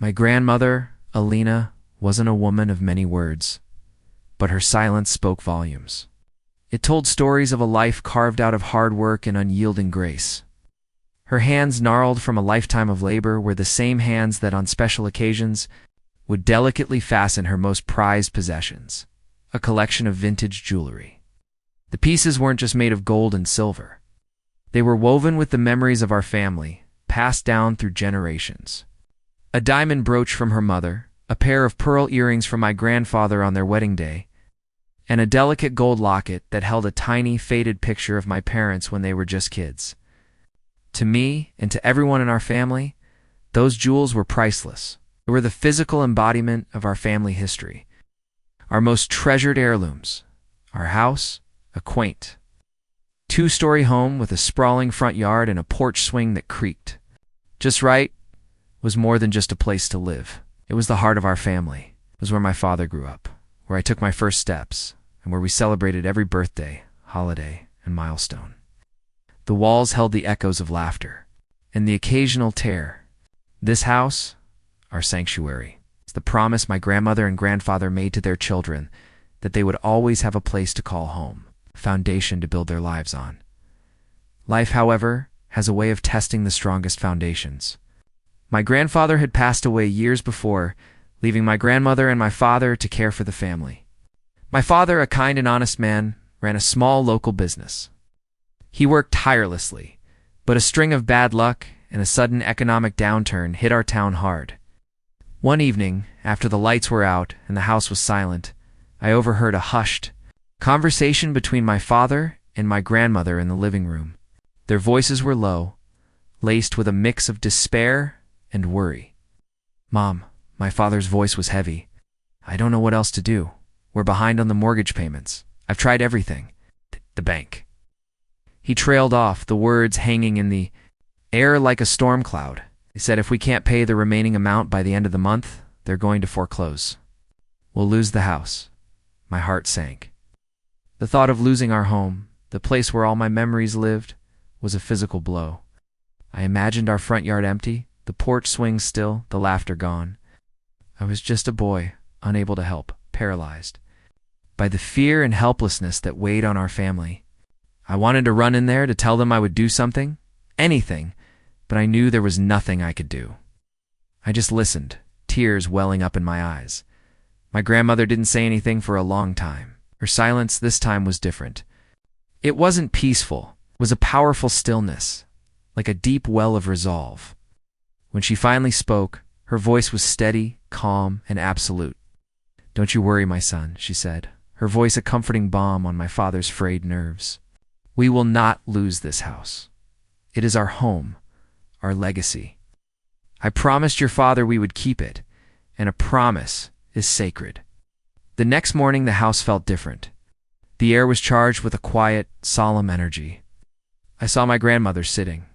My grandmother, Alina, wasn't a woman of many words, but her silence spoke volumes. It told stories of a life carved out of hard work and unyielding grace. Her hands, gnarled from a lifetime of labor, were the same hands that on special occasions would delicately fasten her most prized possessions, a collection of vintage jewelry. The pieces weren't just made of gold and silver. They were woven with the memories of our family, passed down through generations. A diamond brooch from her mother, a pair of pearl earrings from my grandfather on their wedding day, and a delicate gold locket that held a tiny, faded picture of my parents when they were just kids. To me, and to everyone in our family, those jewels were priceless. They were the physical embodiment of our family history, our most treasured heirlooms. Our house, a quaint, two-story home with a sprawling front yard and a porch swing that creaked just right, was more than just a place to live. It was the heart of our family. It was where my father grew up, where I took my first steps, and where we celebrated every birthday, holiday, and milestone. The walls held the echoes of laughter and the occasional tear. This house, our sanctuary, is the promise my grandmother and grandfather made to their children that they would always have a place to call home, a foundation to build their lives on. Life, however, has a way of testing the strongest foundations. My grandfather had passed away years before, leaving my grandmother and my father to care for the family. My father, a kind and honest man, ran a small local business. He worked tirelessly, but a string of bad luck and a sudden economic downturn hit our town hard. One evening, after the lights were out and the house was silent, I overheard a hushed conversation between my father and my grandmother in the living room. Their voices were low, laced with a mix of despair and worry. "Mom," my father's voice was heavy. "I don't know what else to do. We're behind on the mortgage payments. I've tried everything. The bank." He trailed off, the words hanging in the air like a storm cloud. He said if we can't pay the remaining amount by the end of the month, they're going to foreclose. We'll lose the house. My heart sank. The thought of losing our home, the place where all my memories lived, was a physical blow. I imagined our front yard empty, the porch swing still, the laughter gone. I was just a boy, unable to help, paralyzed by the fear and helplessness that weighed on our family. I wanted to run in there to tell them I would do something, anything, but I knew there was nothing I could do. I just listened, tears welling up in my eyes. My grandmother didn't say anything for a long time. Her silence this time was different. It wasn't peaceful. It was a powerful stillness, like a deep well of resolve. When she finally spoke, her voice was steady, calm, and absolute. "Don't you worry, my son," she said, her voice a comforting balm on my father's frayed nerves. "We will not lose this house. It is our home, our legacy. I promised your father we would keep it, and a promise is sacred." The next morning the house felt different. The air was charged with a quiet, solemn energy. I saw my grandmother sitting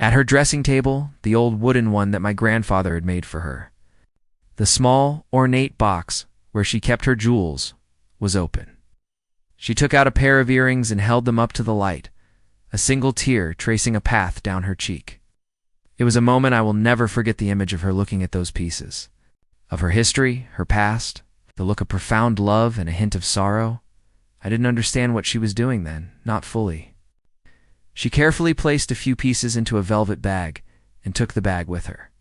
at her dressing table, the old wooden one that my grandfather had made for her. The small, ornate box where she kept her jewels was open. She took out a pair of earrings and held them up to the light, a single tear tracing a path down her cheek. It was a moment I will never forget, the image of her looking at those pieces, of her history, her past, the look of profound love and a hint of sorrow. I didn't understand what she was doing then, not fully. She carefully placed a few pieces into a velvet bag and took the bag with her.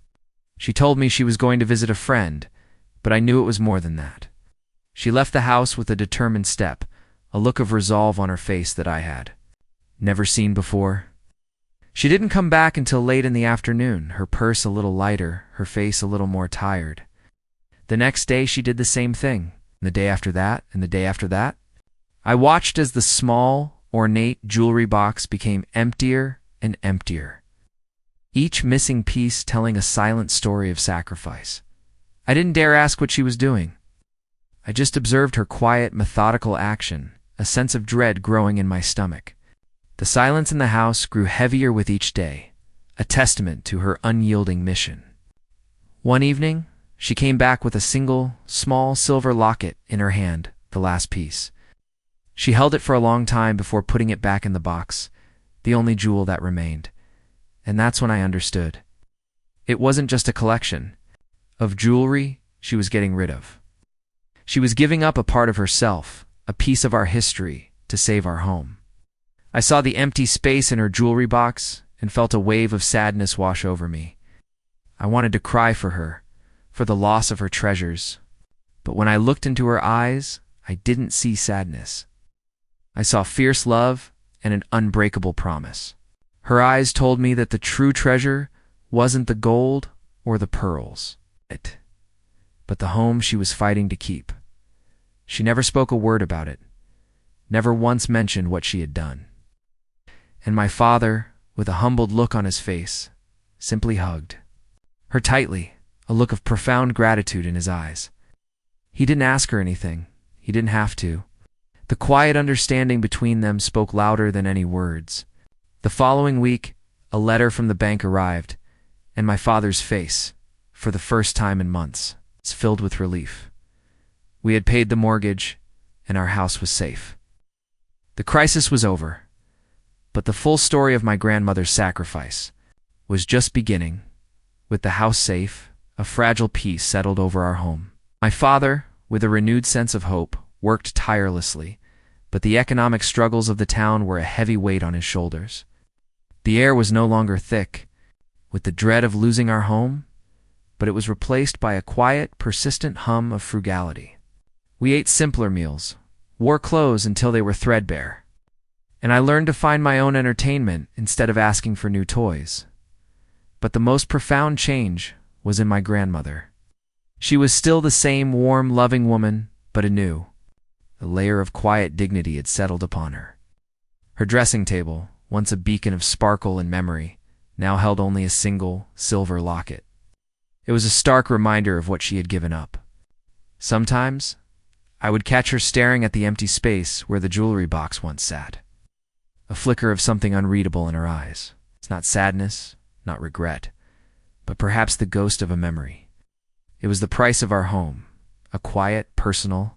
She told me she was going to visit a friend, but I knew it was more than that. She left the house with a determined step, a look of resolve on her face that I had never seen before. She didn't come back until late in the afternoon, her purse a little lighter, her face a little more tired. The next day she did the same thing, and the day after that, and the day after that. I watched as the small, ornate jewelry box became emptier and emptier, each missing piece telling a silent story of sacrifice. I didn't dare ask what she was doing. I just observed her quiet, methodical action, a sense of dread growing in my stomach. The silence in the house grew heavier with each day, a testament to her unyielding mission. One evening, she came back with a single, small silver locket in her hand, the last piece. She held it for a long time before putting it back in the box, the only jewel that remained. And that's when I understood. It wasn't just a collection, of jewelry she was getting rid of. She was giving up a part of herself, a piece of our history, to save our home. I saw the empty space in her jewelry box and felt a wave of sadness wash over me. I wanted to cry for her, for the loss of her treasures. But when I looked into her eyes, I didn't see sadness. I saw fierce love and an unbreakable promise. Her eyes told me that the true treasure wasn't the gold or the pearls, but the home she was fighting to keep. She never spoke a word about it, never once mentioned what she had done. And my father, with a humbled look on his face, simply hugged her tightly, a look of profound gratitude in his eyes. He didn't ask her anything. He didn't have to. The quiet understanding between them spoke louder than any words. The following week, a letter from the bank arrived, and my father's face, for the first time in months, was filled with relief. We had paid the mortgage, and our house was safe. The crisis was over, but the full story of my grandmother's sacrifice was just beginning. With the house safe, a fragile peace settled over our home. My father, with a renewed sense of hope, worked tirelessly, but the economic struggles of the town were a heavy weight on his shoulders. The air was no longer thick with the dread of losing our home, but it was replaced by a quiet, persistent hum of frugality. We ate simpler meals, wore clothes until they were threadbare, and I learned to find my own entertainment instead of asking for new toys. But the most profound change was in my grandmother. She was still the same warm, loving woman, but anew. A layer of quiet dignity had settled upon her. Her dressing table, once a beacon of sparkle and memory, now held only a single silver locket. It was a stark reminder of what she had given up. Sometimes, I would catch her staring at the empty space where the jewelry box once sat. A flicker of something unreadable in her eyes. It's not sadness, not regret, but perhaps the ghost of a memory. It was the price of our home, a quiet, personal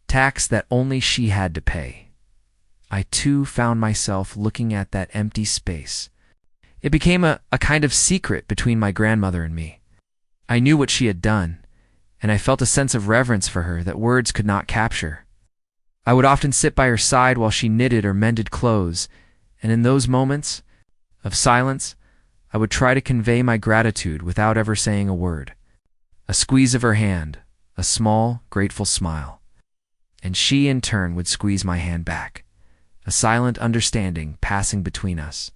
tax that only she had to pay. I too found myself looking at that empty space. It became a kind of secret between my grandmother and me. I knew what she had done, and I felt a sense of reverence for her that words could not capture. I would often sit by her side while she knitted or mended clothes, and in those moments of silence, I would try to convey my gratitude without ever saying a word. A squeeze of her hand, a small, grateful smile. And she, in turn, would squeeze my hand back, a silent understanding passing between us.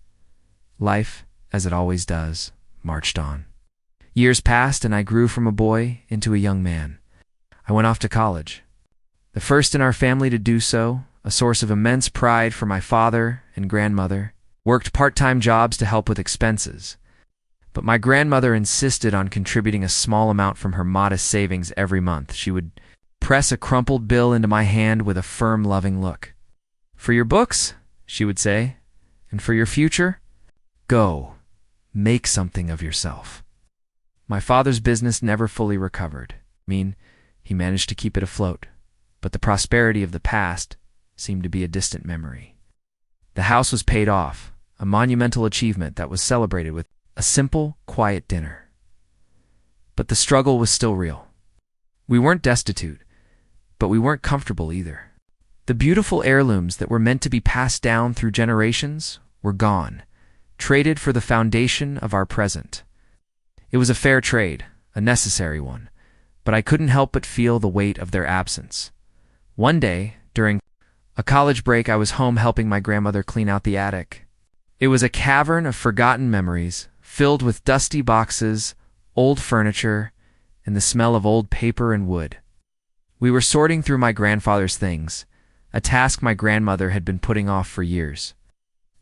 Life, as it always does, marched on. Years passed, and I grew from a boy into a young man. I went off to college. The first in our family to do so, a source of immense pride for my father and grandmother, worked part-time jobs to help with expenses. But my grandmother insisted on contributing a small amount from her modest savings every month. She would press a crumpled bill into my hand with a firm, loving look. "For your books," she would say, "and for your future, go, make something of yourself." My father's business never fully recovered. He managed to keep it afloat, but the prosperity of the past seemed to be a distant memory. The house was paid off, a monumental achievement that was celebrated with a simple, quiet dinner. But the struggle was still real. We weren't destitute, but we weren't comfortable either. The beautiful heirlooms that were meant to be passed down through generations were gone, traded for the foundation of our present. It was a fair trade, a necessary one, but I couldn't help but feel the weight of their absence. One day, during a college break, I was home helping my grandmother clean out the attic. It was a cavern of forgotten memories, filled with dusty boxes, old furniture, and the smell of old paper and wood. We were sorting through my grandfather's things, a task my grandmother had been putting off for years.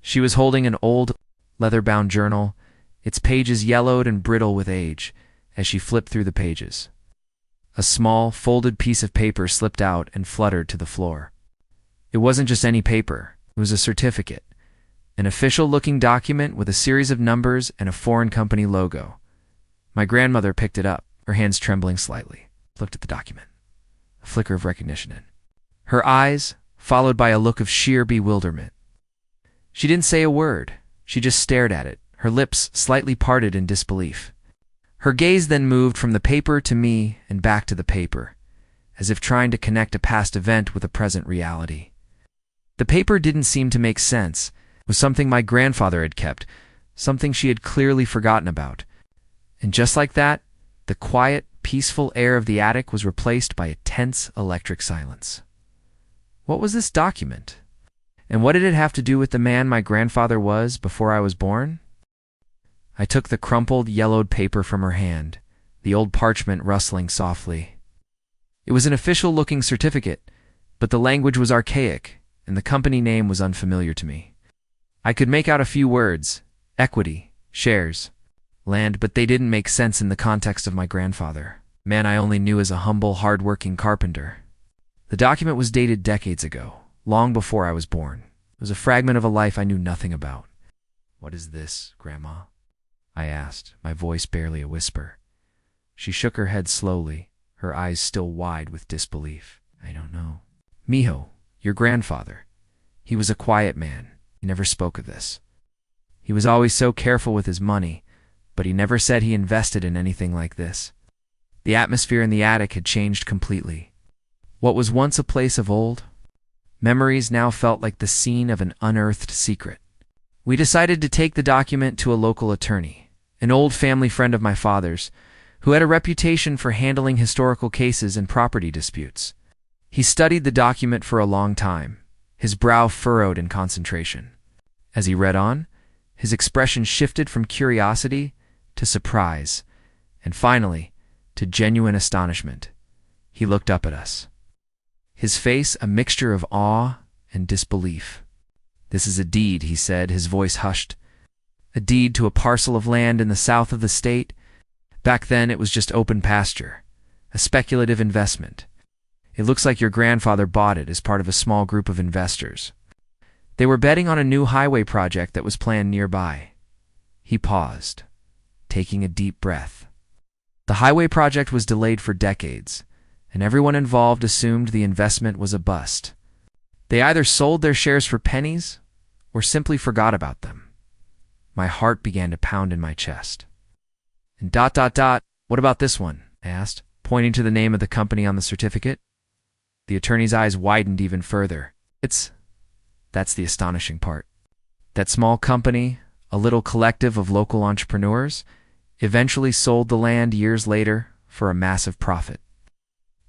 She was holding an old, leather-bound journal, its pages yellowed and brittle with age, as she flipped through the pages. A small, folded piece of paper slipped out and fluttered to the floor. It wasn't just any paper. It was a certificate, an official-looking document with a series of numbers and a foreign company logo. My grandmother picked it up, her hands trembling slightly, looked at the document, a flicker of recognition in her eyes, followed by a look of sheer bewilderment. She didn't say a word. She just stared at it, her lips slightly parted in disbelief. Her gaze then moved from the paper to me and back to the paper, as if trying to connect a past event with a present reality. The paper didn't seem to make sense. It was something my grandfather had kept, something she had clearly forgotten about. And just like that, the quiet, peaceful air of the attic was replaced by a tense electric silence. What was this document? And what did it have to do with the man my grandfather was before I was born? I took the crumpled, yellowed paper from her hand, the old parchment rustling softly. It was an official-looking certificate, but the language was archaic, and the company name was unfamiliar to me. I could make out a few words: equity, shares, land, but they didn't make sense in the context of my grandfather, a man I only knew as a humble, hard-working carpenter. The document was dated decades ago, long before I was born. It was a fragment of a life I knew nothing about. "What is this, Grandma?" I asked, my voice barely a whisper. She shook her head slowly, her eyes still wide with disbelief. "I don't know." "Mijo, your grandfather. He was a quiet man. He never spoke of this. He was always so careful with his money, but he never said he invested in anything like this." The atmosphere in the attic had changed completely. What was once a place of old memories now felt like the scene of an unearthed secret. We decided to take the document to a local attorney, an old family friend of my father's, who had a reputation for handling historical cases and property disputes. He studied the document for a long time, his brow furrowed in concentration. As he read on, his expression shifted from curiosity to surprise, and finally, to genuine astonishment. He looked up at us, his face a mixture of awe and disbelief. "This is a deed," he said, his voice hushed. "A deed to a parcel of land in the south of the state. Back then it was just open pasture, a speculative investment. It looks like your grandfather bought it as part of a small group of investors. They were betting on a new highway project that was planned nearby." He paused, taking a deep breath. The highway project was delayed for decades, and everyone involved assumed the investment was a bust. They either sold their shares for pennies or simply forgot about them. My heart began to pound in my chest. "And ... what about this one?" I asked, pointing to the name of the company on the certificate. The attorney's eyes widened even further. That's the astonishing part. That small company, a little collective of local entrepreneurs, eventually sold the land years later for a massive profit.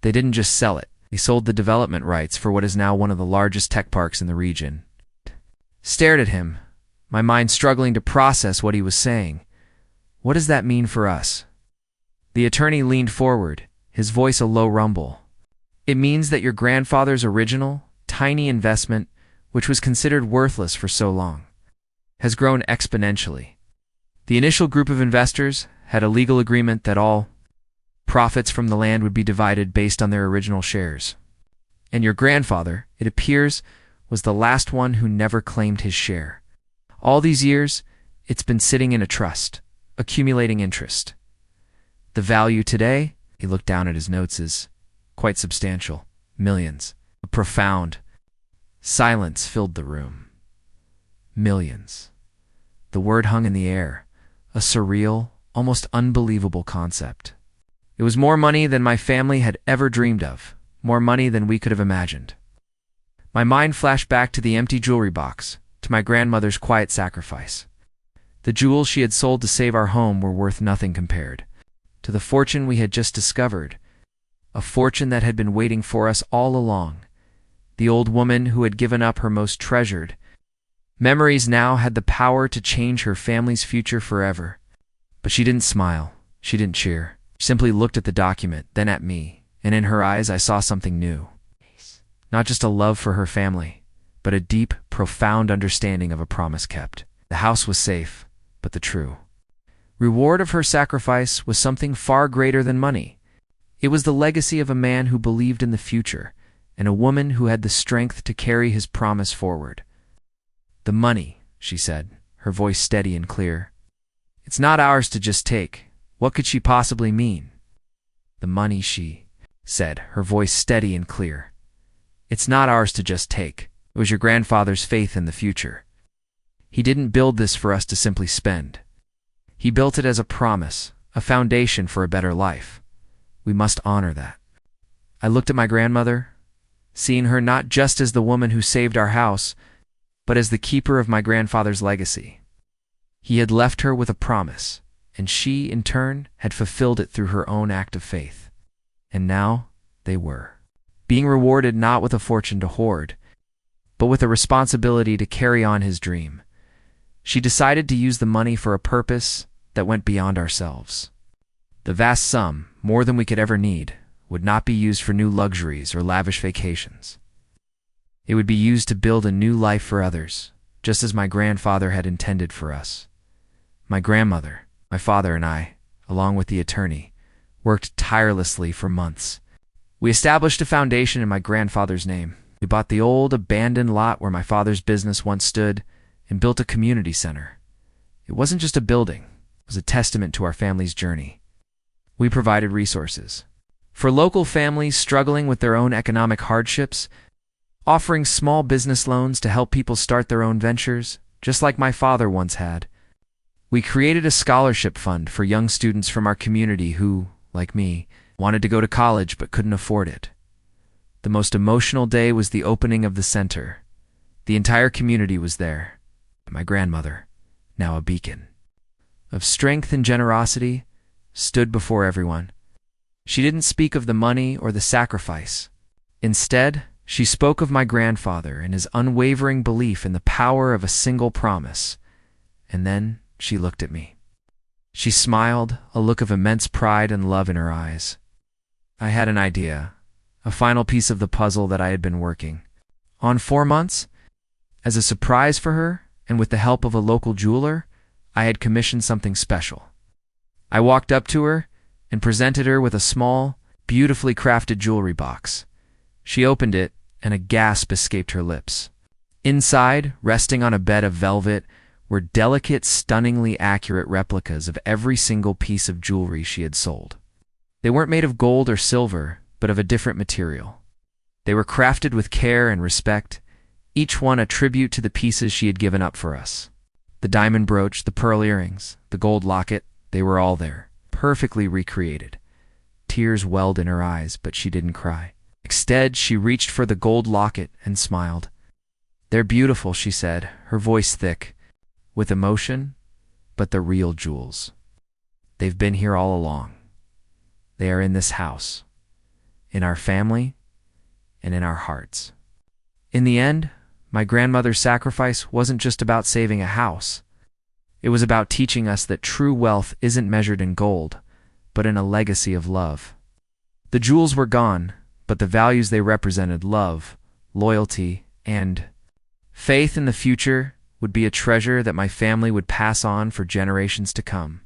They didn't just sell it. They sold the development rights for what is now one of the largest tech parks in the region. Stared at him, my mind struggling to process what he was saying. What does that mean for us? The attorney leaned forward, his voice a low rumble. "It means that your grandfather's original, tiny investment, which was considered worthless for so long, has grown exponentially. The initial group of investors had a legal agreement that all profits from the land would be divided based on their original shares. And your grandfather, it appears, was the last one who never claimed his share. All these years, it's been sitting in a trust, accumulating interest. The value today," he looked down at his notes, "is quite substantial. Millions." A profound silence filled the room. Millions. The word hung in the air, a surreal, almost unbelievable concept. It was more money than my family had ever dreamed of, more money than we could have imagined. My mind flashed back to the empty jewelry box, to my grandmother's quiet sacrifice. The jewels she had sold to save our home were worth nothing compared to the fortune we had just discovered, a fortune that had been waiting for us all along. The old woman who had given up her most treasured memories now had the power to change her family's future forever. But she didn't smile, she didn't cheer. She simply looked at the document, then at me, and in her eyes I saw something new. Not just a love for her family, but a deep, profound understanding of a promise kept. The house was safe, but the true reward of her sacrifice was something far greater than money. It was the legacy of a man who believed in the future, and a woman who had the strength to carry his promise forward. "The money," she said, her voice steady and clear. "It's not ours to just take." What could she possibly mean? "The money," she said, her voice steady and clear. "It's not ours to just take. It was your grandfather's faith in the future. He didn't build this for us to simply spend. He built it as a promise a foundation for a better life. We must honor that. I looked at my grandmother, seeing her not just as the woman who saved our house, but as the keeper of my grandfather's legacy. He had left her with a promise, and she, in turn, had fulfilled it through her own act of faith. And now they were being rewarded not with a fortune to hoard, but with a responsibility to carry on his dream. She decided to use the money for a purpose that went beyond ourselves. The vast sum, more than we could ever need, would not be used for new luxuries or lavish vacations. It would be used to build a new life for others, just as my grandfather had intended for us. My grandmother, my father, and I, along with the attorney, worked tirelessly for months. We established a foundation in my grandfather's name. We bought the old, abandoned lot where my father's business once stood and built a community center. It wasn't just a building, it was a testament to our family's journey. We provided resources for local families struggling with their own economic hardships, offering small business loans to help people start their own ventures, just like my father once had. We created a scholarship fund for young students from our community who, like me, wanted to go to college but couldn't afford it. The most emotional day was the opening of the center. The entire community was there. My grandmother, now a beacon of strength and generosity, stood before everyone. She didn't speak of the money or the sacrifice. Instead, she spoke of my grandfather and his unwavering belief in the power of a single promise. And then she looked at me. She smiled, a look of immense pride and love in her eyes. I had an idea, a final piece of the puzzle that I had been working on 4 months. As a surprise for her, and with the help of a local jeweler, I had commissioned something special. I walked up to her and presented her with a small, beautifully crafted jewelry box. She opened it, and a gasp escaped her lips. Inside, resting on a bed of velvet, were delicate, stunningly accurate replicas of every single piece of jewelry she had sold. They weren't made of gold or silver, but of a different material. They were crafted with care and respect, each one a tribute to the pieces she had given up for us. The diamond brooch, the pearl earrings, the gold locket, they were all there, perfectly recreated. Tears welled in her eyes, but she didn't cry. Instead, she reached for the gold locket and smiled. "They're beautiful," she said, her voice thick with emotion, "but they're real jewels. They've been here all along. They are in this house, in our family, and in our hearts." In the end, my grandmother's sacrifice wasn't just about saving a house. It was about teaching us that true wealth isn't measured in gold, but in a legacy of love. The jewels were gone, but the values they represented, love, loyalty, and faith in the future, would be a treasure that my family would pass on for generations to come.